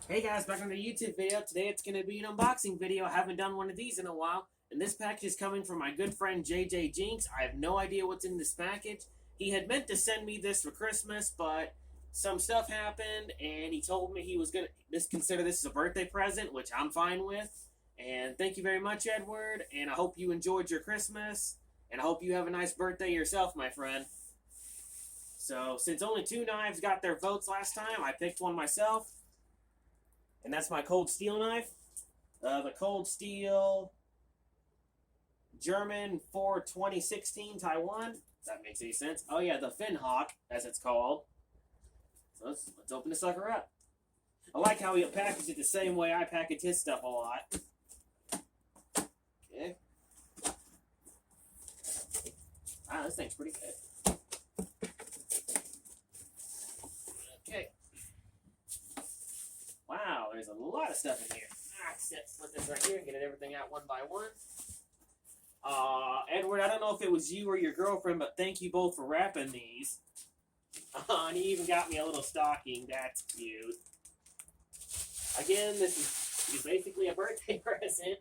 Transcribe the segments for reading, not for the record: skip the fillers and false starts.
Hey guys, back on the YouTube video. Today it's going to be an unboxing video. I haven't done one of these in a while. And this package is coming from my good friend JJ Jinks. I have no idea what's in this package. He had meant to send me this for Christmas, but some stuff happened and he told me he was going to consider this as a birthday present, which I'm fine with. And thank you very much, Edward. And I hope you enjoyed your Christmas. And I hope you have a nice birthday yourself, my friend. So, since only 2 knives got their votes last time, I picked one myself. And that's my cold steel knife. The cold steel German for 2016 Taiwan. If that makes any sense. Oh yeah, the Fin Hawk, as it's called. So let's open this sucker up. I like how he packaged it the same way I package his stuff a lot. Okay. Wow, this thing's pretty good. Okay. Wow, there's a lot of stuff in here. Let's put this right here and get everything out one by one. Edward, I don't know if it was you or your girlfriend, but thank you both for wrapping these. And he even got me a little stocking. That's cute. Again, this is basically a birthday present,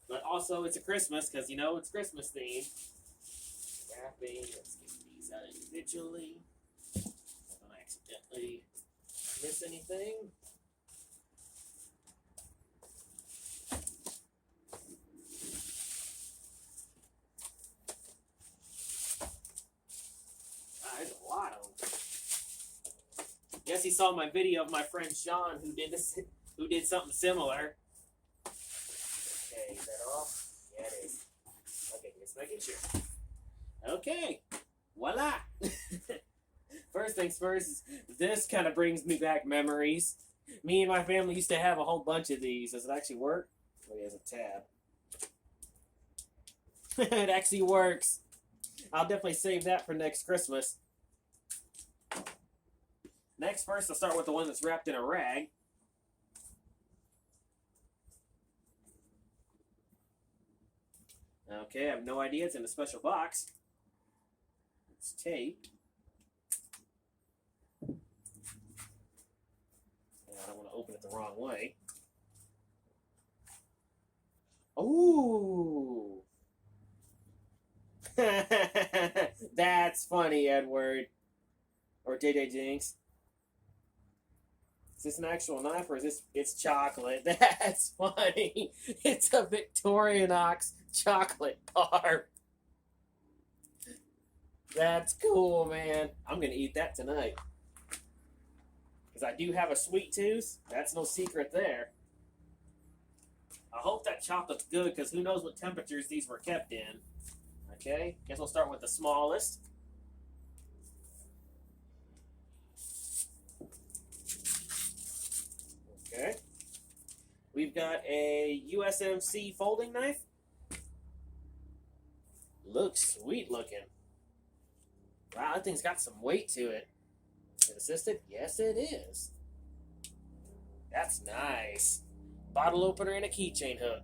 but also it's a Christmas because, you know, it's Christmas themed. Wrapping. Let's get these out individually. Don't accidentally miss anything. There's a lot of them. Guess he saw my video of my friend Sean who did something similar. Okay, is that all? Yeah, it is. Okay, just making sure. Okay, voila. First things first, this kind of brings me back memories. Me and my family used to have a whole bunch of these. Does it actually work? Oh, he has a tab. It actually works. I'll definitely save that for next Christmas. Next, first, I'll start with the one that's wrapped in a rag. Okay, I have no idea. It's in a special box. It's tape. And I don't want to open it the wrong way. Ooh! That's funny, Edward. Or JJ Jinx. Is this an actual knife or is this? It's chocolate. That's funny. It's a Victorinox chocolate bar. That's cool, man. I'm going to eat that tonight. Because I do have a sweet tooth. That's no secret there. I hope that chocolate's good because who knows what temperatures these were kept in. Okay, guess we'll start with the smallest. Okay. We've got a USMC folding knife. Looks sweet looking. Wow, that thing's got some weight to it. Is it assisted? Yes, it is. That's nice. Bottle opener and a keychain hook.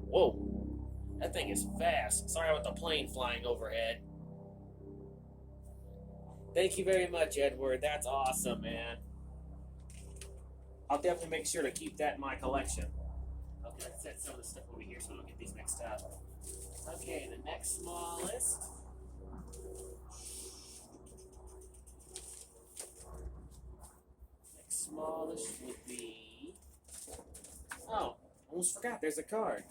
Whoa. That thing is fast. Sorry about the plane flying overhead. Thank you very much, Edward. That's awesome, man. I'll definitely make sure to keep that in my collection. Okay, let's set some of the stuff over here so we don't get these mixed up. Okay, the next smallest. Next smallest would be... Oh, almost forgot. There's a card.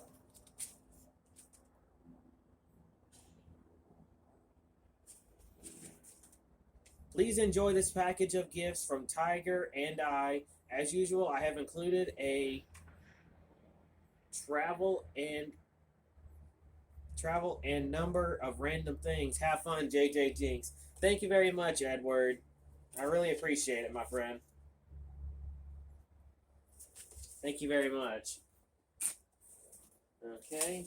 Please enjoy this package of gifts from Tiger and I. As usual, I have included a travel and number of random things. Have fun, JJ Jinx. Thank you very much, Edward. I really appreciate it, my friend. Thank you very much. Okay.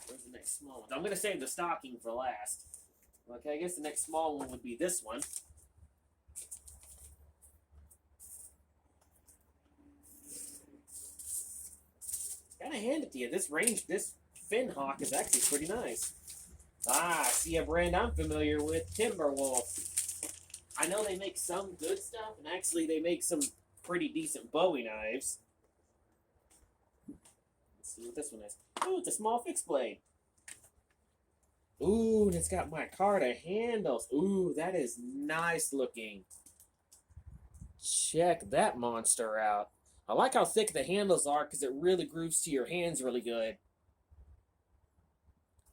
Where's the next small one? I'm going to save the stocking for last. Okay, I guess the next small one would be this one. Gotta hand it to you. This Fin Hawk is actually pretty nice. Ah, I see a brand I'm familiar with, Timberwolf. I know they make some good stuff, and actually they make some pretty decent Bowie knives. Let's see what this one is. Oh, it's a small fixed blade. Ooh, and it's got micarta handles. Ooh, that is nice looking. Check that monster out. I like how thick the handles are because it really grooves to your hands really good.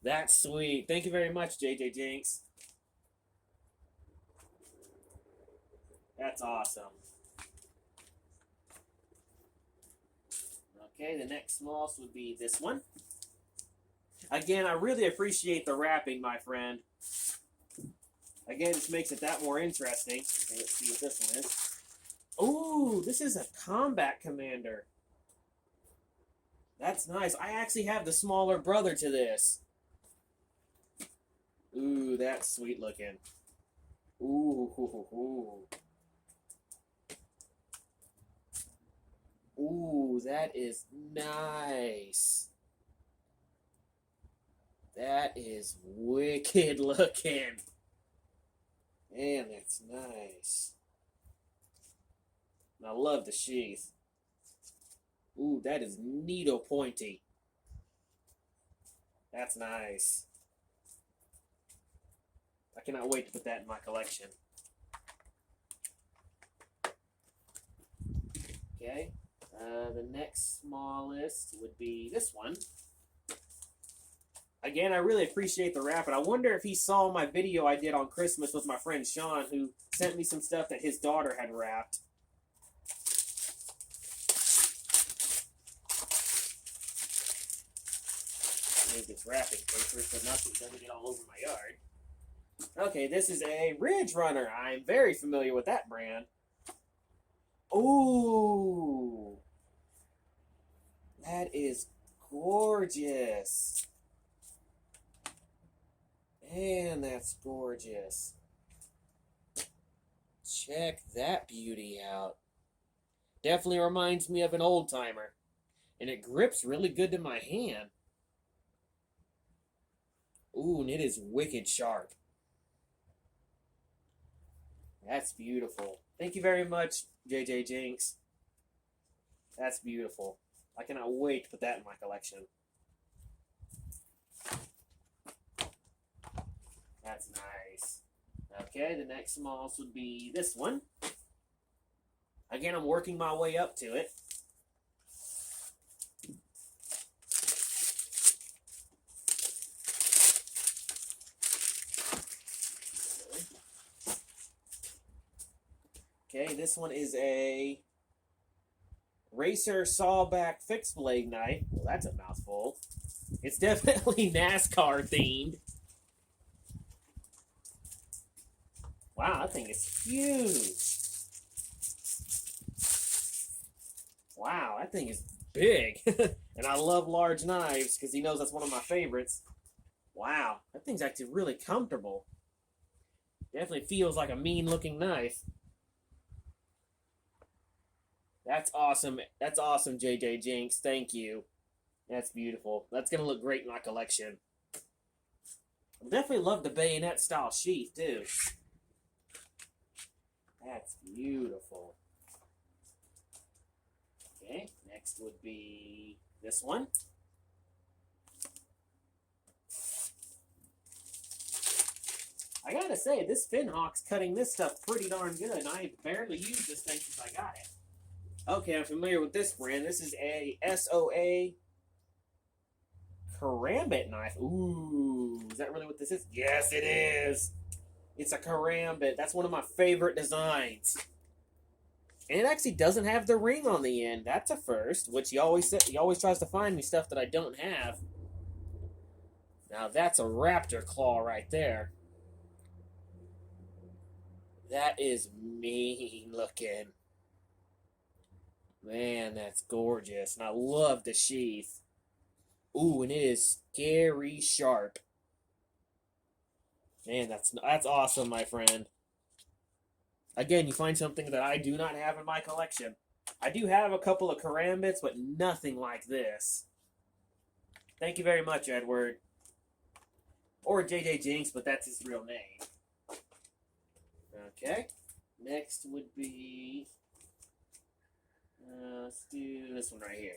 That's sweet. Thank you very much, JJ Jinks. That's awesome. Okay, the next smallest would be this one. Again, I really appreciate the wrapping, my friend. Again, this makes it that more interesting. Okay, let's see what this one is. Ooh, this is a combat commander. That's nice. I actually have the smaller brother to this. Ooh, that's sweet looking. Ooh, hoo, hoo, hoo. Ooh, that is nice. That is wicked looking. Man, that's nice. I love the sheath. Ooh, that is needle pointy. That's nice. I cannot wait to put that in my collection. Okay. The next smallest would be this one. Again, I really appreciate the wrap, and I wonder if he saw my video I did on Christmas with my friend Sean, who sent me some stuff that his daughter had wrapped. Move this wrapping paper so nothing doesn't get all over my yard. Okay, this is a Ridge Runner. I'm very familiar with that brand. Ooh. That is gorgeous. Man, that's gorgeous. Check that beauty out. Definitely reminds me of an old timer. And it grips really good to my hand. Ooh, and it is wicked sharp. That's beautiful. Thank you very much, JJ Jinks. That's beautiful. I cannot wait to put that in my collection. That's nice. Okay, the next smallest would be this one. Again, I'm working my way up to it. Okay, this one is a Racer Sawback Fixed Blade Knife. Well, that's a mouthful. It's definitely NASCAR themed. Wow, that thing is huge. Wow, that thing is big. And I love large knives because he knows that's one of my favorites. Wow, that thing's actually really comfortable. Definitely feels like a mean-looking knife. That's awesome. That's awesome, JJ Jinks. Thank you. That's beautiful. That's going to look great in my collection. I definitely love the bayonet style sheath, too. That's beautiful. Okay, next would be this one. I gotta say, this Finhawk's cutting this stuff pretty darn good. I barely used this thing since I got it. Okay, I'm familiar with this brand. This is a SOA Karambit knife. Ooh, is that really what this is? Yes, it is. It's a Karambit. That's one of my favorite designs. And it actually doesn't have the ring on the end. That's a first, which he always tries to find me stuff that I don't have. Now that's a raptor claw right there. That is mean looking. Man, that's gorgeous. And I love the sheath. Ooh, and it is scary sharp. Man, that's awesome, my friend. Again, you find something that I do not have in my collection. I do have a couple of Karambits, but nothing like this. Thank you very much, Edward. Or JJ Jinks, but that's his real name. Okay. Next would be, let's do this one right here.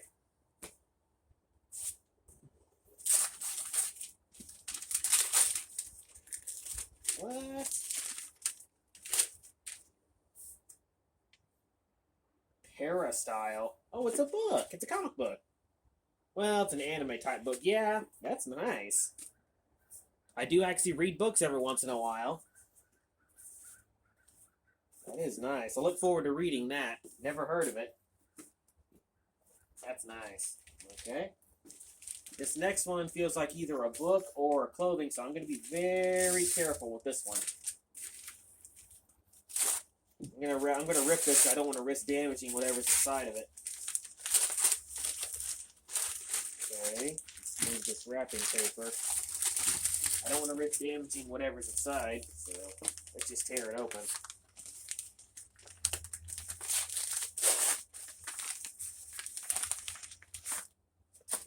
What? Para-style. Oh, it's a book. It's a comic book. Well, it's an anime type book. Yeah, that's nice. I do actually read books every once in a while. That is nice. I look forward to reading that. Never heard of it. That's nice. Okay. This next one feels like either a book or clothing, so I'm going to be very careful with this one. I'm gonna rip this. I don't want to risk damaging whatever's inside of it. Okay, let's move this wrapping paper. I don't want to risk damaging whatever's inside, so let's just tear it open.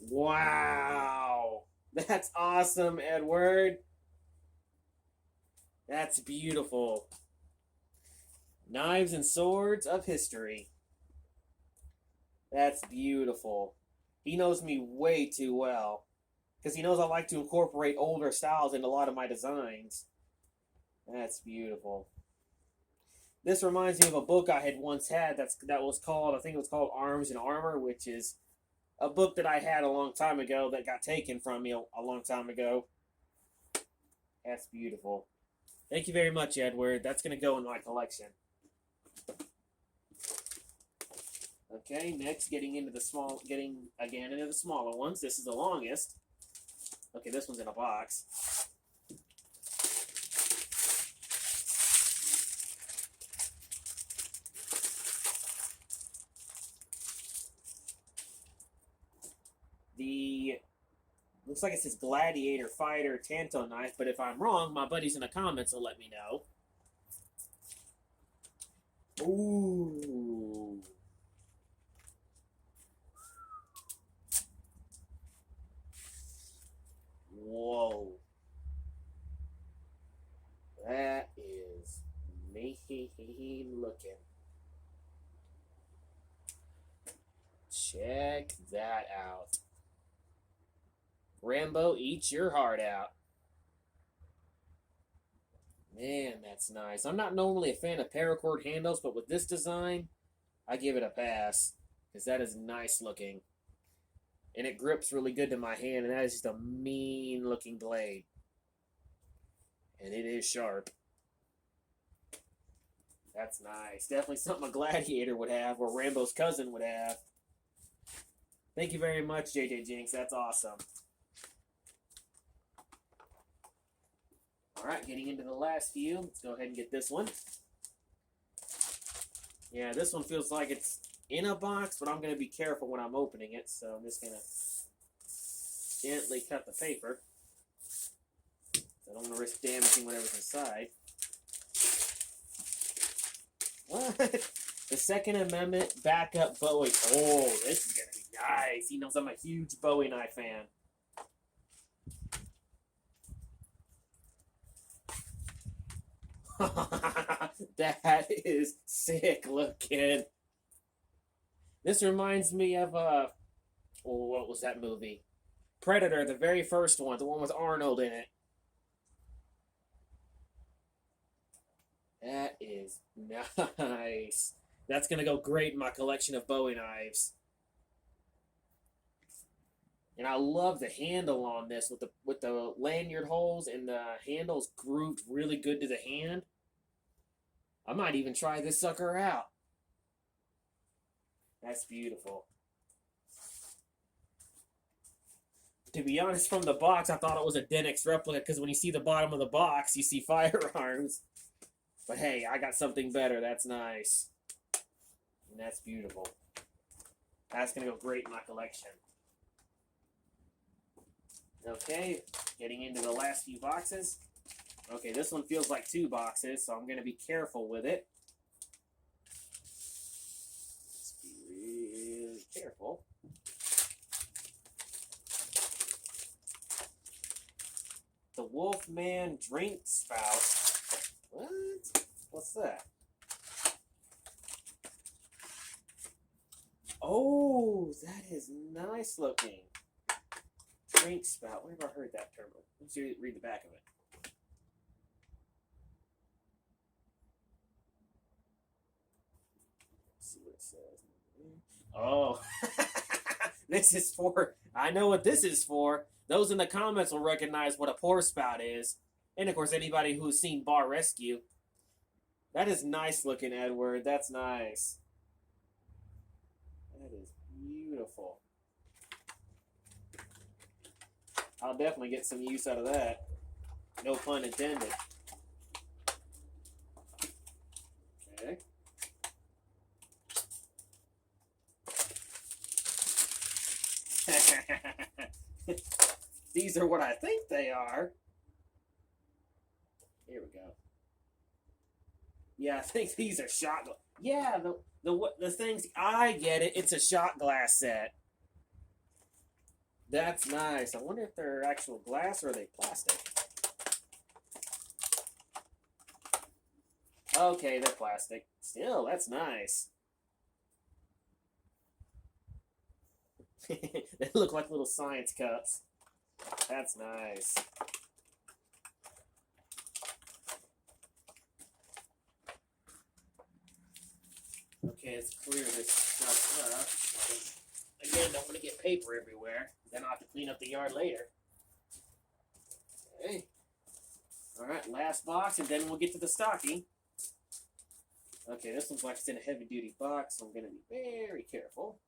Wow! That's awesome, Edward! That's beautiful. Knives and Swords of History. That's beautiful. He knows me way too well. Because he knows I like to incorporate older styles into a lot of my designs. That's beautiful. This reminds me of a book I had once had that was called, I think it was called Arms and Armor, which is a book that I had a long time ago that got taken from me a long time ago. That's beautiful. Thank you very much, Edward. That's going to go in my collection. Okay, next, getting into the smaller ones. This is the longest. Okay, this one's in a box. Looks like it says Gladiator Fighter Tanto Knife, but if I'm wrong, my buddies in the comments will let me know. Ooh. Whoa. That is mean looking. Check that out. Rambo eats your heart out. Man, that's nice. I'm not normally a fan of paracord handles, but with this design, I give it a pass. Because that is nice looking. And it grips really good to my hand, and that is just a mean looking blade. And it is sharp. That's nice. Definitely something a Gladiator would have, or Rambo's cousin would have. Thank you very much, JJ Jinks. That's awesome. Alright, getting into the last few. Let's go ahead and get this one. Yeah, this one feels like it's in a box, but I'm going to be careful when I'm opening it, so I'm just going to gently cut the paper. I don't want to risk damaging whatever's inside. What? The Second Amendment backup Bowie. Oh, this is going to be nice. He knows I'm a huge Bowie knife fan. That is sick looking. This reminds me of what was that movie? Predator, the very first one, the one with Arnold in it. That is nice. That's gonna go great in my collection of Bowie knives. And I love the handle on this with the lanyard holes, and the handle's grooved really good to the hand. I might even try this sucker out. That's beautiful. To be honest, from the box, I thought it was a Denix replica, because when you see the bottom of the box, you see firearms. But hey, I got something better. That's nice. And that's beautiful. That's going to go great in my collection. Okay, getting into the last few boxes. Okay, this one feels like 2 boxes, so I'm going to be careful with it. Let's be really careful. The Wolfman Drink Spout. What? What's that? Oh, that is nice looking. Drink spout. Where have I heard that term? Let's read the back of it. Let's see what it says. Oh, this is for. I know what this is for. Those in the comments will recognize what a pour spout is. And of course, anybody who's seen Bar Rescue. That is nice looking, Edward. That's nice. That is beautiful. I'll definitely get some use out of that. No pun intended. Okay. These are what I think they are. Here we go. Yeah, I think these are shot. Yeah, the things. I get it. It's a shot glass set. That's nice. I wonder if they're actual glass or are they plastic. Okay, they're plastic. Still, that's nice. They look like little science cups. That's nice. Okay, let's clear this stuff up. Again, don't want to get paper everywhere. Then I'll have to clean up the yard later. Okay. Alright, last box, and then we'll get to the stocking. Okay, this looks like it's in a heavy-duty box, so I'm going to be very careful.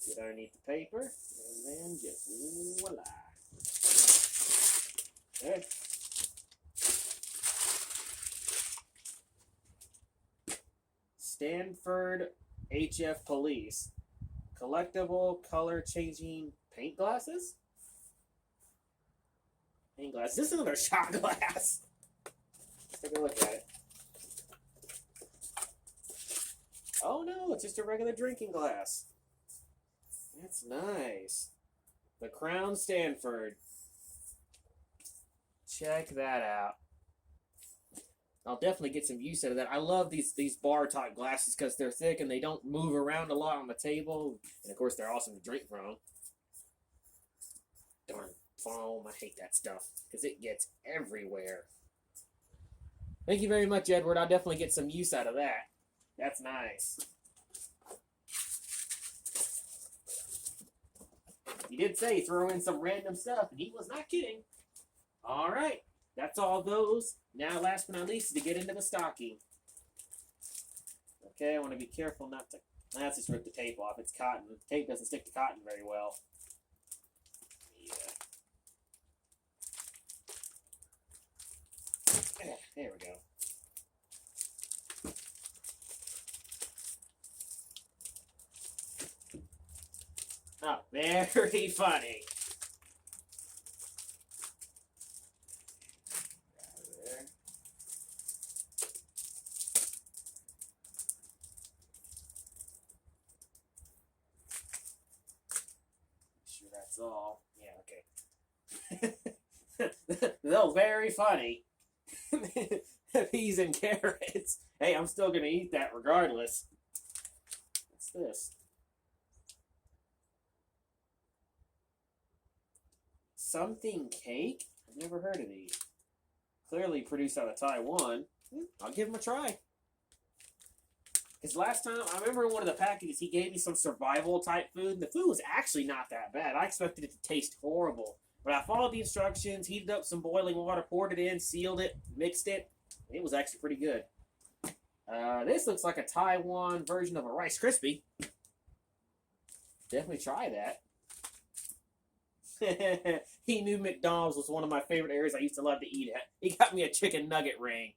Get underneath the paper, and then just voila. Okay. Stanford HF Police. Collectible color-changing paint glasses? Paint glass. This is another shot glass. Let's take a look at it. Oh no, it's just a regular drinking glass. That's nice. The Crown Stanford. Check that out. I'll definitely get some use out of that. I love these bar top glasses because they're thick and they don't move around a lot on the table. And of course, they're awesome to drink from. Darn foam. I hate that stuff because it gets everywhere. Thank you very much, Edward. I'll definitely get some use out of that. That's nice. He did say throw in some random stuff, and he was not kidding. All right. That's all those. Now, last but not least, is to get into the stocking. Okay, I want to be careful not to... Let's just rip the tape off. It's cotton. The tape doesn't stick to cotton very well. Yeah. There we go. Oh, very funny. There. Sure that's all. Yeah, okay. Though very funny. Peas and carrots. Hey, I'm still gonna eat that regardless. What's this? Something cake? I've never heard of these. Clearly produced out of Taiwan. I'll give them a try. Because last time, I remember in one of the packages, he gave me some survival type food. The food was actually not that bad. I expected it to taste horrible. But I followed the instructions, heated up some boiling water, poured it in, sealed it, mixed it. It was actually pretty good. This looks like a Taiwan version of a Rice Krispie. Definitely try that. He knew McDonald's was one of my favorite areas I used to love to eat at. He got me a chicken nugget ring.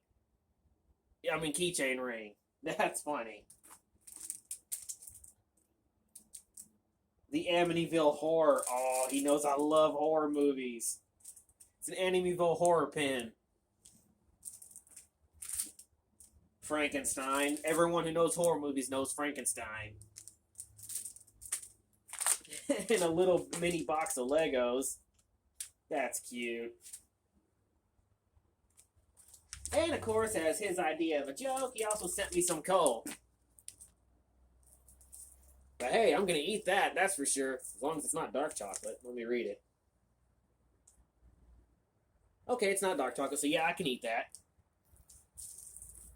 I mean, keychain ring. That's funny. The Amityville Horror. Oh, he knows I love horror movies. It's an Amityville Horror pin. Frankenstein. Everyone who knows horror movies knows Frankenstein. And a little mini box of Legos. That's cute. And of course, as his idea of a joke, he also sent me some coal. But hey, I'm going to eat that, that's for sure. As long as it's not dark chocolate. Let me read it. Okay, it's not dark chocolate, so yeah, I can eat that.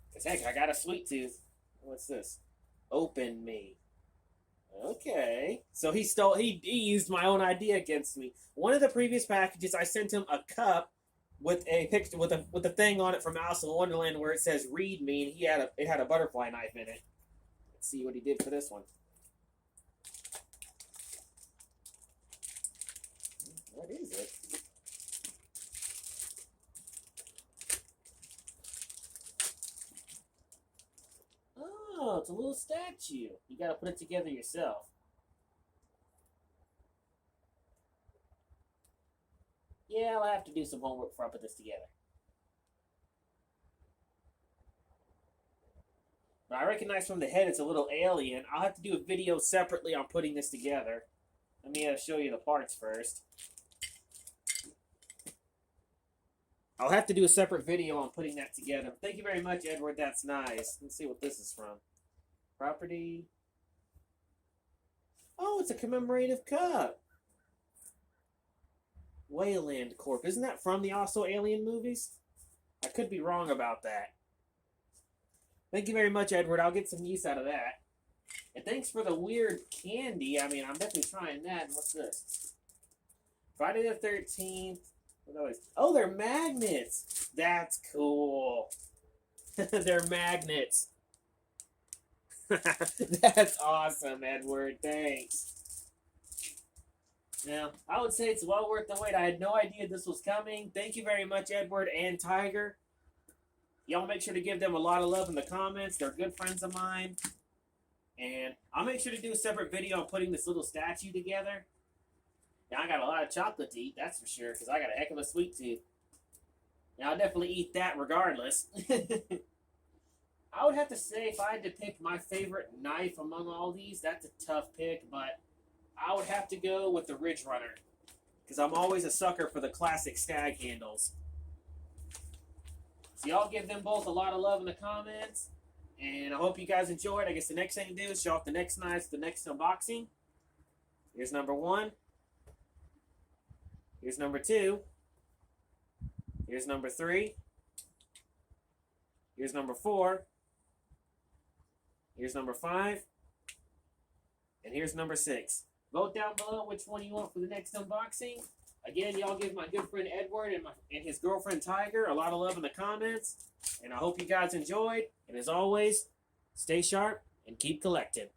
Because heck, I got a sweet tooth. What's this? Open me. Okay. So he used my own idea against me. One of the previous packages, I sent him a cup with a picture with a thing on it from Alice in Wonderland where it says "Read me," and it had a butterfly knife in it. Let's see what he did for this one. What is it? Oh, it's a little statue. You gotta put it together yourself. Yeah, I'll have to do some homework before I put this together. But I recognize from the head it's a little alien. I'll have to do a video separately on putting this together. Let me show you the parts first. I'll have to do a separate video on putting that together. Thank you very much, Edward. That's nice. Let's see what this is from. Property. Oh, it's a commemorative cup. Wayland Corp. Isn't that from the Also Alien movies? I could be wrong about that. Thank you very much, Edward. I'll get some use out of that. And thanks for the weird candy. I mean, I'm definitely trying that. What's this? Friday the 13th. Oh, they're magnets. That's cool. They're magnets. That's awesome, Edward. Thanks. Now, I would say it's well worth the wait. I had no idea this was coming. Thank you very much, Edward and Tiger. Y'all make sure to give them a lot of love in the comments. They're good friends of mine. And I'll make sure to do a separate video on putting this little statue together. Now, I got a lot of chocolate to eat, that's for sure, because I got a heck of a sweet tooth. Now, I'll definitely eat that regardless. I would have to say, if I had to pick my favorite knife among all these, that's a tough pick, but I would have to go with the Ridge Runner, because I'm always a sucker for the classic stag handles. So y'all give them both a lot of love in the comments, and I hope you guys enjoyed. I guess the next thing to do is show off the next knives, the next unboxing. Here's number 1. Here's number 2. Here's number 3. Here's number 4. Here's number 5. And here's number 6. Vote down below which one you want for the next unboxing. Again, y'all give my good friend Edward and his girlfriend Tiger a lot of love in the comments. And I hope you guys enjoyed. And as always, stay sharp and keep collecting.